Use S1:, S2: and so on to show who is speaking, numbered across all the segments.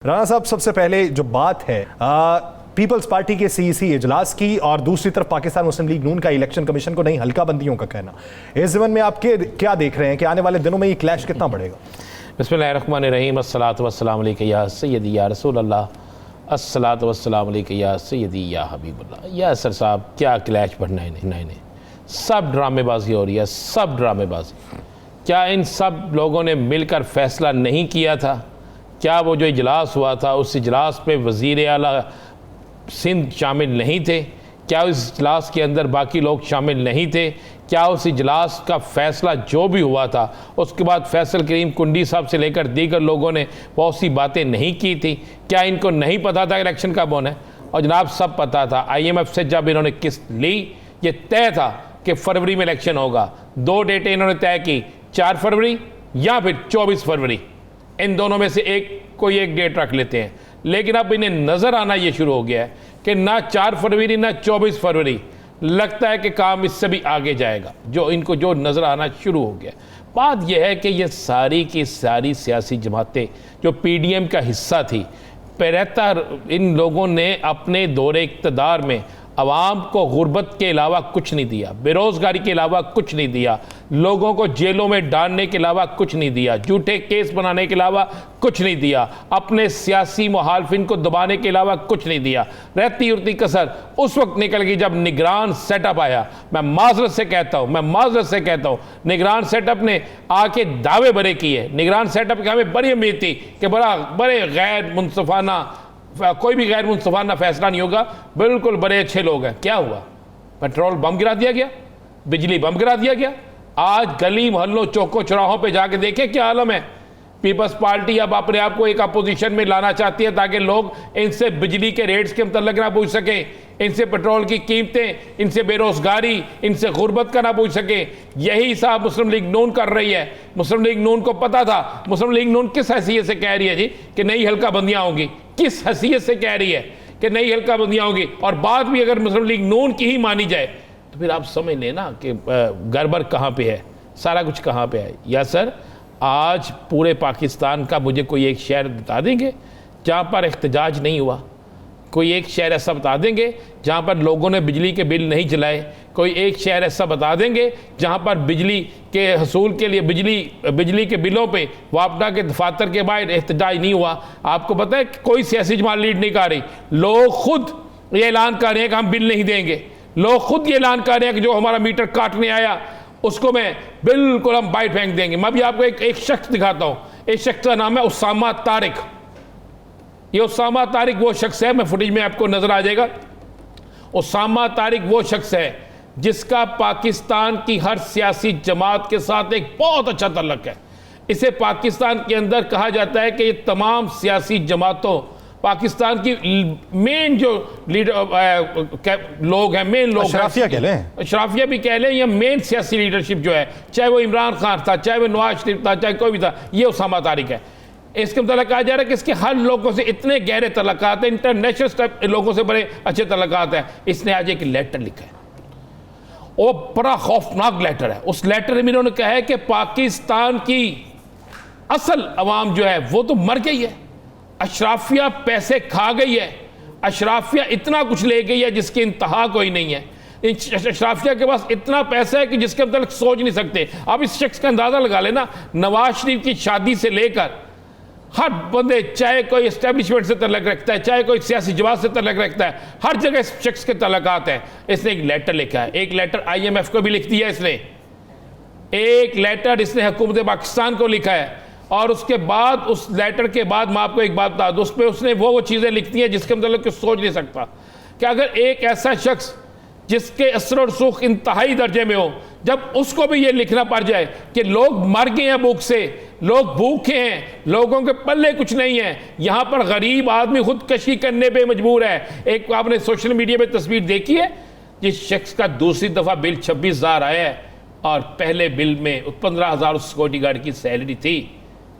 S1: राणा साहब, सबसे पहले जो बात है पीपल्स पार्टी के सीईसी इजलास की और दूसरी तरफ पाकिस्तान मुस्लिम लीग नून का इलेक्शन कमीशन को नई हल्का बंदियों का कहना, इस ज़मन में आप क्या देख रहे हैं कि आने वाले दिनों में ये क्लैश कितना बढ़ेगा?
S2: बिस्मिल्लाहिर्रहमानिर्रहीम, अस्सलातु वस्सलामु अलैका या सय्यदी या रसूल अल्लाह, अस्सलातु वस्सलामु अलैका या सय्यदी या हबीबुल्लाह। या सर साहब, क्या क्लैश बढ़ना है? नहीं, सब ड्रामेबाजी हो रही है, सब ड्रामेबाजी। क्या इन सब लोगों ने मिलकर फैसला नहीं किया था? क्या वो जो इजलास हुआ था उस इजलास पे वज़ीर आला सिंध शामिल नहीं थे? क्या उस इजलास के अंदर बाकी लोग शामिल नहीं थे? क्या उस इजलास का फ़ैसला जो भी हुआ था उसके बाद फैसल करीम कुंडी साहब से लेकर दीगर लोगों ने बहुत सी बातें नहीं की थी? क्या इनको नहीं पता था इलेक्शन कब होना है? और जनाब, सब पता था। IMF से जब इन्होंने किस्त ली, ये तय था कि फरवरी में इलेक्शन होगा। दो डेटें इन्होंने तय की, 4 फरवरी या फिर 24 फरवरी, इन दोनों में से कोई एक डेट रख लेते हैं। लेकिन अब इन्हें नज़र आना ये शुरू हो गया है कि ना 4 फरवरी ना 24 फरवरी, लगता है कि काम इससे भी आगे जाएगा। जो नज़र आना शुरू हो गया। बात यह है कि ये सारी की सारी सियासी जमातें जो PDM का हिस्सा थी, बेहतर इन लोगों ने अपने दौरे इक़्तिदार में अवाम को गुर्बत के अलावा कुछ नहीं दिया, बेरोज़गारी के अलावा कुछ नहीं दिया, लोगों को जेलों में डालने के अलावा कुछ नहीं दिया, झूठे केस बनाने के अलावा कुछ नहीं दिया, अपने सियासी मुखालिफिन को दबाने के अलावा कुछ नहीं दिया। रहती उड़ती कसर उस वक्त निकल गई जब निगरान सेटअप आया। मैं माजरत से कहता हूँ निगरान सेटअप ने आके दावे बड़े किए। निगरान सेटअप की हमें बड़ी उम्मीद थी कि बड़े गैर मुनसफाना, कोई भी गैर मुनसफाना फैसला नहीं होगा, बिल्कुल बड़े अच्छे लोग हैं। क्या हुआ? पेट्रोल बम गिरा दिया गया, बिजली बम गिरा दिया गया। आज गली मोहल्लों चौकों चौराहों पे जाके देखें क्या आलम है। पीपल्स पार्टी अब अपने आप को एक अपोजिशन में लाना चाहती है ताकि लोग इनसे बिजली के रेट्स के मतलब ना पूछ सकें, इनसे पेट्रोल की कीमतें, इनसे बेरोजगारी, इनसे गुर्बत का ना पूछ सकें। यही हिसाब मुस्लिम लीग नून कर रही है। मुस्लिम लीग नून को पता था। मुस्लिम लीग नून किस हैसियत से कह रही है जी कि नई हल्का बंदियां होंगी? किस हैसियत से कह रही है कि नई हल्का बंदियां होंगी? और बात भी अगर मुस्लिम लीग नून की ही मानी जाए तो फिर आप समझ लेना कि गड़बड़ कहाँ पे है, सारा कुछ कहाँ पे है। या सर, आज पूरे पाकिस्तान का मुझे कोई एक शहर बता देंगे जहाँ पर एहतजाज नहीं हुआ? कोई एक शहर ऐसा बता देंगे जहाँ पर लोगों ने बिजली के बिल नहीं जलाए? कोई एक शहर ऐसा बता देंगे जहाँ पर बिजली के हसूल के लिए बिजली के बिलों पे वापडा के दफातर के बाहर एहतजाज नहीं हुआ? आपको पता है कि कोई सियासी जमात लीड नहीं कर रही। लोग खुद ये ऐलान कर रहे हैं कि हम बिल नहीं देंगे। लोग खुद ये ऐलान कर रहे हैं कि जो हमारा मीटर काटने आया उसको मैं बिल्कुल हम बाइट फेंक देंगे। मैं भी आपको एक शख्स दिखाता हूँ। इस शख्स का नाम है उसामा तारिक। ये उसामा तारिक वो शख्स है, मैं फुटेज में आपको नजर आ जाएगा। उसामा तारिक वो शख्स है जिसका पाकिस्तान की हर सियासी जमात के साथ एक बहुत अच्छा तल्लुक है। इसे पाकिस्तान के अंदर कहा जाता है कि ये तमाम सियासी जमातों, पाकिस्तान की मेन जो लीडर लोग हैं, मेन लोग,
S1: अशराफिया कह लें,
S2: अशराफिया भी कह लें, या मेन सियासी लीडरशिप जो है, चाहे वो इमरान खान था, चाहे वो नवाज शरीफ था, चाहे कोई भी था, ये उसामा तारिक है। इसके मतलब कहा जा रहा है कि इसके हर लोगों से इतने गहरे तल्लुकात हैं, इंटरनेशनल लोगों से बड़े अच्छे तल्लुकात हैं। इसने आज एक लेटर लिखा है, वो बड़ा खौफनाक लेटर है। उस लेटर में इन्होंने कहा है कि पाकिस्तान की असल अवाम जो है वो तो मर गई है, अशराफिया पैसे खा गई है, अशराफिया इतना कुछ ले गई है जिसकी इंतहा कोई नहीं है। अशराफिया के पास इतना पैसा है कि जिसके मतलब सोच नहीं सकते। आप इस शख्स का अंदाजा लगा लेना, नवाज शरीफ की शादी से लेकर हर बंदे, चाहे कोई एस्टेब्लिशमेंट से तल्लुक रखता है, चाहे कोई सियासी जमात से तल्लुक रखता है, हर जगह इस शख्स के तल्लुकात हैं। इसने एक लेटर लिखा है, एक लेटर IMF को भी लिख दिया इसने, एक लेटर इसने हुकूमत पाकिस्तान को लिखा है। और उसके बाद, उस लेटर के बाद मैं आपको एक बात बता दूं, उस पर उसने वो चीज़ें लिखती हैं जिसके मतलब कि सोच नहीं सकता कि अगर एक ऐसा शख्स जिसके असर और सुख इंतहाई दर्जे में हो, जब उसको भी ये लिखना पड़ जाए कि लोग मर गए हैं भूख से, लोग भूखे हैं, लोगों के पल्ले कुछ नहीं है, यहाँ पर गरीब आदमी खुदकशी करने पे मजबूर है। एक आपने सोशल मीडिया पे तस्वीर देखी है, जिस शख्स का दूसरी दफ़ा बिल 26,000 आया है और पहले बिल में 15,000 उस सिक्योरिटी गार्ड की सैलरी थी।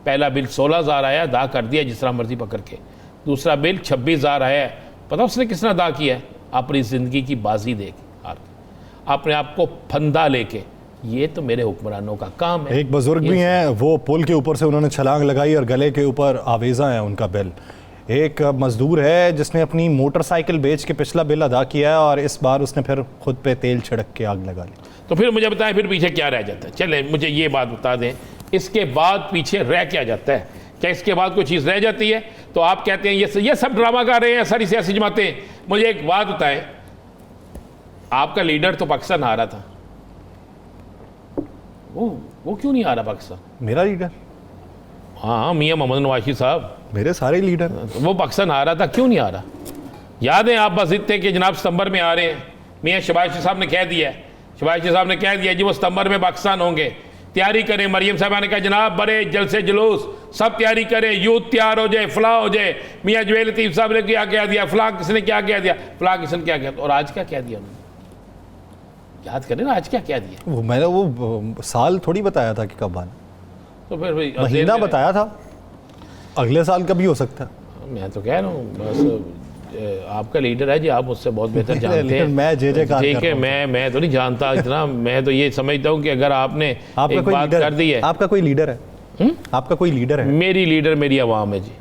S2: पहला बिल 16,000 आया, अदा कर दिया जिस तरह मर्जी पकड़ के। दूसरा बिल 26,000 आया है, पता उसने किसने अदा किया है? अपनी ज़िंदगी की बाजी दे के, अपने आप को फंदा लेके। ये तो मेरे हुक्मरानों का काम है।
S1: एक बुजुर्ग भी हैं, वो पुल के ऊपर से उन्होंने छलांग लगाई और गले के ऊपर आवेजा है उनका बिल। एक मजदूर है जिसने अपनी मोटरसाइकिल बेच के पिछला बिल अदा किया है और इस बार उसने फिर खुद पे तेल छिड़क के आग लगा ली।
S2: तो फिर मुझे बताएं फिर पीछे क्या रह जाता है? चले मुझे ये बात बता दें, इसके बाद पीछे रह क्या जाता है? क्या इसके बाद कोई चीज़ रह जाती है? तो आप कहते हैं ये सब ड्रामा कर रहे हैं सारी सियासी जमातें। मुझे एक बात बताएं, आपका लीडर तो पाकिस्तान आ रहा था, वो क्यों नहीं आ रहा पाकिस्तान?
S1: मेरा लीडर?
S2: हाँ, मियाँ मोहम्मद नवाशी साहब,
S1: मेरे सारे लीडर।
S2: वो पाकिस्तान आ रहा था, क्यों नहीं आ रहा? याद है आप बस इतने कि जनाब सितंबर में आ रहे हैं। मियाँ शहबाज शरीफ साहब ने कह दिया, शहबाज शरीफ साहब ने कह दिया जी वो सितंबर में पाकिस्तान होंगे, तैयारी करें। मरियम साहबा ने कहा जनाब बड़े जलसे जुलूस सब तैयारी करें, यूथ तैयार हो जाए, फलाह हो जाए। मियाँ जवेद लतीफ़ साहब ने क्या कह दिया, फलाह किसने क्या कह दिया, फलाह किसने क्या कह दिया। और आज क्या कह दिया उन्होंने? याद करें ना, आज क्या कह दिया?
S1: वो मैंने वो साल थोड़ी बताया था कि कब आना,
S2: तो फिर
S1: महीना बताया था, अगले साल का भी हो सकता है।
S2: मैं तो कह रहा हूँ बस आपका लीडर है जी, आप मुझसे बहुत बेहतर जानते हैं।
S1: मैं
S2: ठीक है, मैं तो नहीं जानता इतना। मैं तो ये समझता हूँ कि अगर आपने एक बात कर दी है।
S1: आपका कोई लीडर है? आपका कोई लीडर है?
S2: मेरी लीडर मेरी आवाम है जी,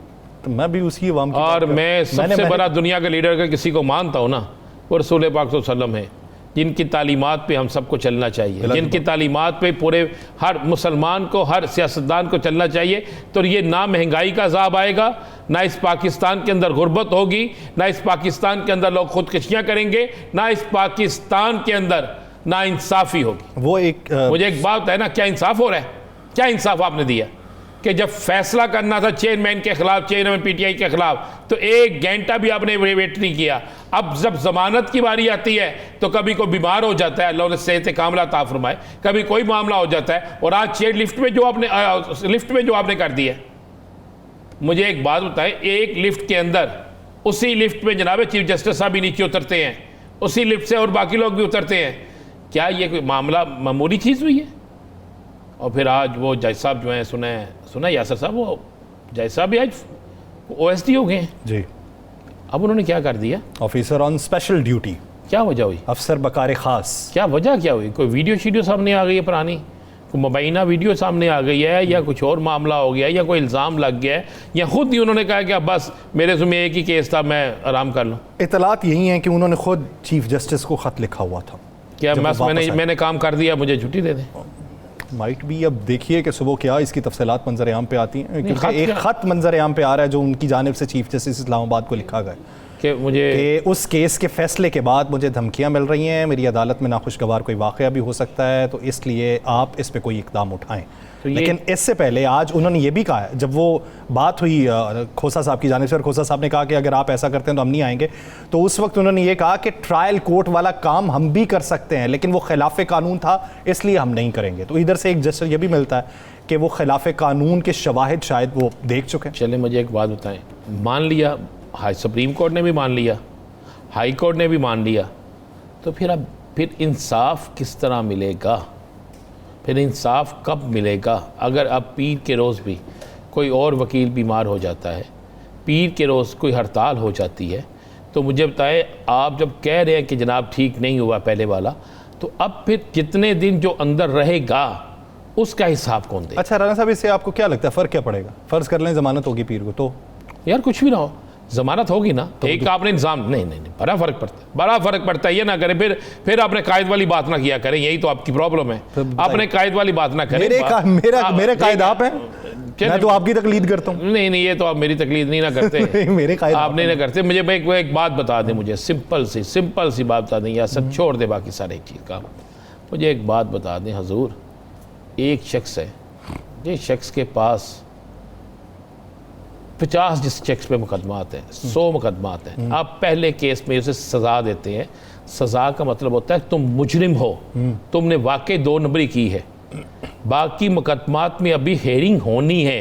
S1: तो मैं भी उसी आवाम की
S2: और मैं सबसे बड़ा दुनिया का लीडर अगर किसी को मानता हूँ ना, वो रसूल पाक सल्लल्लाहु अलैहि वसल्लम है, जिनकी तालीमात पे हम सबको चलना चाहिए, जिनकी तालीमात पे पूरे हर मुसलमान को, हर सियासतदान को चलना चाहिए। तो ये ना महंगाई का अज़ाब आएगा, ना इस पाकिस्तान के अंदर गुर्बत होगी, ना इस पाकिस्तान के अंदर लोग खुदकशियाँ करेंगे, ना इस पाकिस्तान के अंदर ना इंसाफ़ी होगी।
S1: वो एक
S2: मुझे एक बात है ना, क्या इंसाफ हो रहा है? क्या इंसाफ आपने दिया कि जब फैसला करना था चेयरमैन के खिलाफ, चेयरमैन पीटीआई के खिलाफ, तो 1 घंटा भी आपने वेट नहीं किया। अब जब जमानत की बारी आती है तो कभी कोई बीमार हो जाता है, अल्लाह ने सेहत कामिला अता फरमाए, कभी कोई मामला हो जाता है। और आज चेयर लिफ्ट में जो आपने कर दिया, मुझे एक बात बताएं, एक लिफ्ट के अंदर, उसी लिफ्ट में जनाब चीफ जस्टिस साहब भी नीचे उतरते हैं, उसी लिफ्ट से और बाकी लोग भी उतरते हैं। क्या ये कोई मामला मामूली चीज़ हुई है? और फिर आज वो जज साहब जो हैं, सुना यासर साहब, वो जज साहब भी आज OSD हो गए हैं
S1: जी।
S2: अब उन्होंने क्या कर दिया?
S1: Officer on special duty.
S2: क्या वजह हुई?
S1: अफसर बकार खास।
S2: क्या वजह क्या हुई? कोई वीडियो सामने आ गई है पुरानी, कोई मुबैना वीडियो सामने आ गई है, या कुछ और मामला हो गया, या कोई इल्ज़ाम लग गया है, या खुद ही उन्होंने कहा कि अब बस मेरे ज़िम्मे एक ही केस था, मैं आराम कर लूँ?
S1: इतलात यही है कि उन्होंने खुद चीफ जस्टिस को ख़त लिखा हुआ था।
S2: क्या बस मैंने काम कर दिया, मुझे छुट्टी दे दें?
S1: माइट भी। अब देखिए कि सुबह क्या इसकी तफसीलात मंजर आम पे आती हैं, क्योंकि एक ख़त मंजर आम पे आ रहा है जो उनकी जानिब से चीफ जस्टिस इस्लामाबाद को लिखा गया
S2: कि मुझे
S1: उस केस के फैसले के बाद मुझे धमकियां मिल रही हैं, मेरी अदालत में नाखुशगवार कोई वाक़या भी हो सकता है, तो इसलिए आप इस पे कोई इक़दाम उठाएं।
S2: तो
S1: लेकिन इससे पहले आज उन्होंने ये भी कहा है, जब वो बात हुई खोसा साहब की जानिब से, और खोसा साहब ने कहा कि अगर आप ऐसा करते हैं तो हम नहीं आएंगे, तो उस वक्त उन्होंने ये कहा कि ट्रायल कोर्ट वाला काम हम भी कर सकते हैं, लेकिन वो खिलाफ कानून था इसलिए हम नहीं करेंगे। तो इधर से एक जस्टिस ये भी मिलता है कि वो खिलाफ कानून के शवाहिद शायद वो देख चुके हैं।
S2: चले मुझे एक बात बताएं, मान लिया सुप्रीम कोर्ट ने भी मान लिया, हाई कोर्ट ने भी मान लिया, तो फिर इंसाफ किस तरह मिलेगा? फिर इंसाफ कब मिलेगा? अगर अब पीर के रोज़ भी कोई और वकील बीमार हो जाता है, पीर के रोज़ कोई हड़ताल हो जाती है, तो मुझे बताएं, आप जब कह रहे हैं कि जनाब ठीक नहीं हुआ पहले वाला, तो अब फिर जितने दिन जो अंदर रहेगा उसका हिसाब कौन देगा?
S1: अच्छा राना साहब, इससे आपको क्या लगता है फ़र्क क्या पड़ेगा? फ़र्ज़ कर लें ज़मानत होगी पीर को, तो
S2: यार कुछ भी ना हो, जमानत होगी ना, तो एक आपने इंतजाम नहीं, बड़ा फ़र्क पड़ता है, बड़ा फ़र्क पड़ता है। ये ना करें फिर आपने कायद वाली बात ना किया करें, यही तो आपकी प्रॉब्लम है, आपने कायद वाली बात ना करें।
S1: मेरे कायद आप हैं, मैं तो आपकी तकलीद करता हूँ।
S2: नहीं, ये तो आप मेरी तकलीद नहीं ना करते
S1: मेरे कायद
S2: आप नहीं ना करते। मुझे एक बात बता दें, मुझे सिंपल सी बात बता दें, या सब छोड़ दे बाकी सारे एक चीज़ का। मुझे एक बात बता दें हजूर, एक शख्स है, जिस शख्स के पास 50 जिस शख्स पे मुकदमात हैं, 100 मुकदमात हैं, आप पहले केस में उसे सज़ा देते हैं। सज़ा का मतलब होता है तुम मुजरिम हो, तुमने वाकई 2 नंबरी की है, बाकी मुकदमात में अभी हेयरिंग होनी है,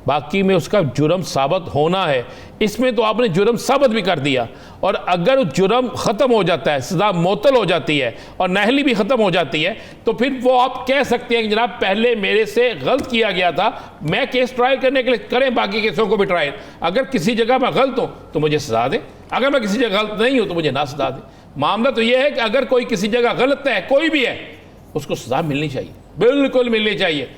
S2: बाकी में उसका जुर्म साबित होना है। इसमें तो आपने जुर्म साबित भी कर दिया, और अगर जुर्म ख़त्म हो जाता है, सज़ा मुअत्तल हो जाती है और नाअहली भी ख़त्म हो जाती है, तो फिर वो आप कह सकते हैं कि जनाब पहले मेरे से गलत किया गया था, मैं केस ट्रायल करने के लिए करें बाकी केसों को भी ट्रायल। अगर किसी जगह मैं गलत हूँ तो मुझे सज़ा दें, अगर मैं किसी जगह गलत नहीं हूँ तो मुझे ना सज़ा दें। मामला तो ये है कि अगर कोई किसी जगह गलत है, कोई भी है, उसको सज़ा मिलनी चाहिए, बिल्कुल मिलनी चाहिए।